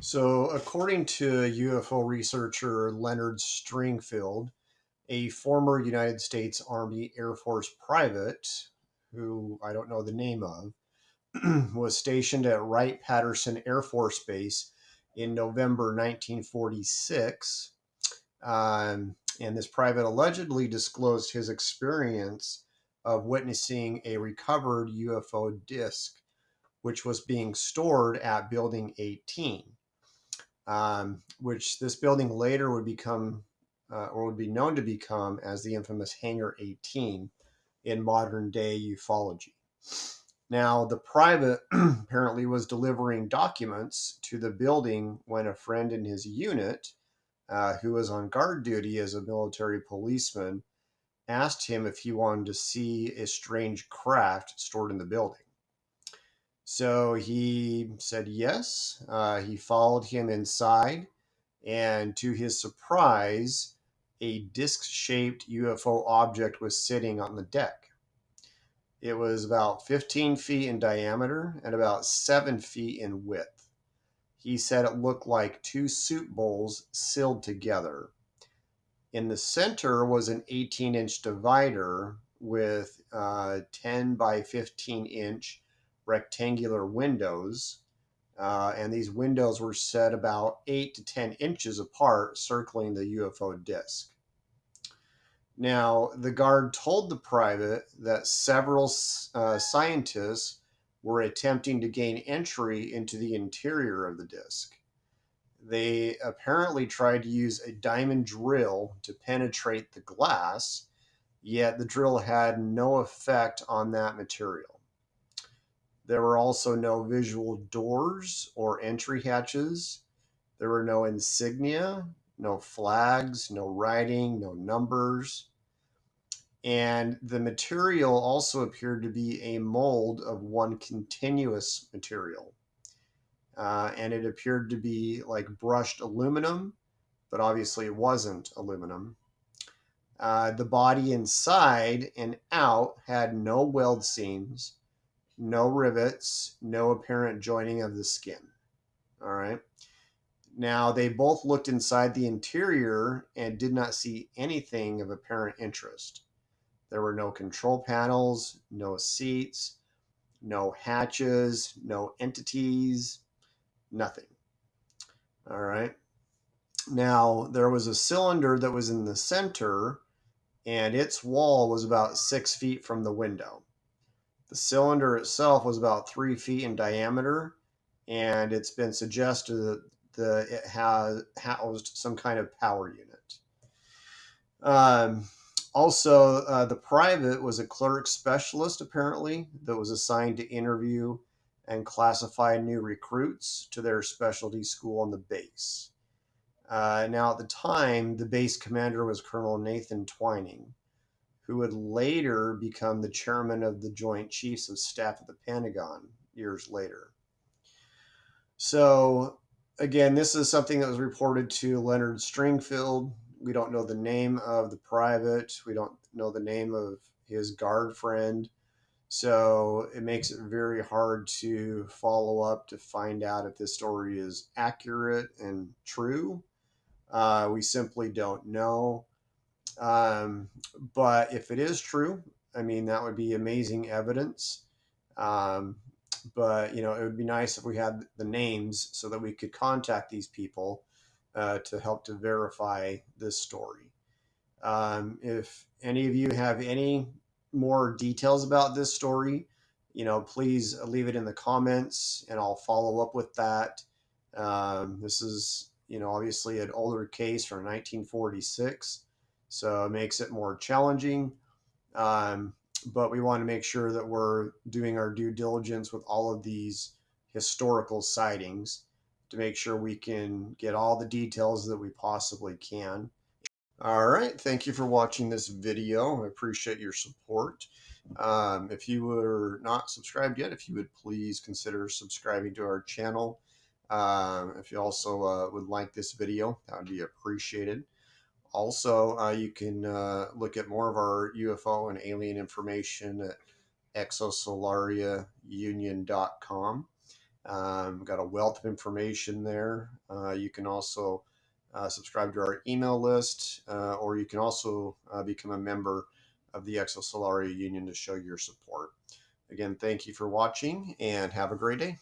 So, according to UFO researcher Leonard Stringfield, a former United States Army Air Force private, who I don't know the name of, was stationed at Wright-Patterson Air Force Base in November 1946. And this private allegedly disclosed his experience of witnessing a recovered UFO disc, which was being stored at Building 18. Which this building later would become, or would be known to become, as the infamous Hangar 18 in modern day ufology. Now, the private apparently was delivering documents to the building when a friend in his unit, who was on guard duty as a military policeman, asked him if he wanted to see a strange craft stored in the building. So he said yes. He followed him inside, and to his surprise, a disc-shaped UFO object was sitting on the deck. It was about 15 feet in diameter and about 7 feet in width. He said it looked like two soup bowls sealed together. In the center was an 18-inch divider with 10 by 15-inch rectangular windows. And these windows were set about 8 to 10 inches apart, circling the UFO disc. Now, the guard told the private that several scientists were attempting to gain entry into the interior of the disc. They apparently tried to use a diamond drill to penetrate the glass, yet the drill had no effect on that material. There were also no visual doors or entry hatches. There were no insignia, no flags, no writing, no numbers. And the material also appeared to be a mold of one continuous material. And it appeared to be like brushed aluminum, but obviously it wasn't aluminum. The body inside and out had no weld seams, no rivets, no apparent joining of the skin. All right. Now, they both looked inside the interior and did not see anything of apparent interest. There were no control panels, no seats, no hatches, no entities, nothing. All right. Now, there was a cylinder that was in the center, and its wall was about 6 feet from the window. The cylinder itself was about 3 feet in diameter, and it's been suggested that it has housed some kind of power unit. Also, the private was a clerk specialist, apparently, that was assigned to interview and classify new recruits to their specialty school on the base. Now, at the time, the base commander was Colonel Nathan Twining, who would later become the chairman of the Joint Chiefs of Staff at the Pentagon years later. So, again, this is something that was reported to Leonard Stringfield. We don't know the name of the private. We don't know the name of his guard friend. So it makes it very hard to follow up to find out if this story is accurate and true. We simply don't know. But if it is true, I mean, that would be amazing evidence. But, it would be nice if we had the names so that we could contact these people to help to verify this story. If any of you have any more details about this story, please leave it in the comments and I'll follow up with that. This is, obviously an older case from 1946, so it makes it more challenging. But we want to make sure that we're doing our due diligence with all of these historical sightings to make sure we can get all the details that we possibly can. All right, thank you for watching this video. I appreciate your support. If you were not subscribed yet, if you would please consider subscribing to our channel. If you also would like this video, that would be appreciated. Also, you can look at more of our UFO and alien information at exosolariaunion.com. Got a wealth of information there. You can also subscribe to our email list, or you can also become a member of the Exosolaria Union to show your support. Again, thank you for watching and have a great day.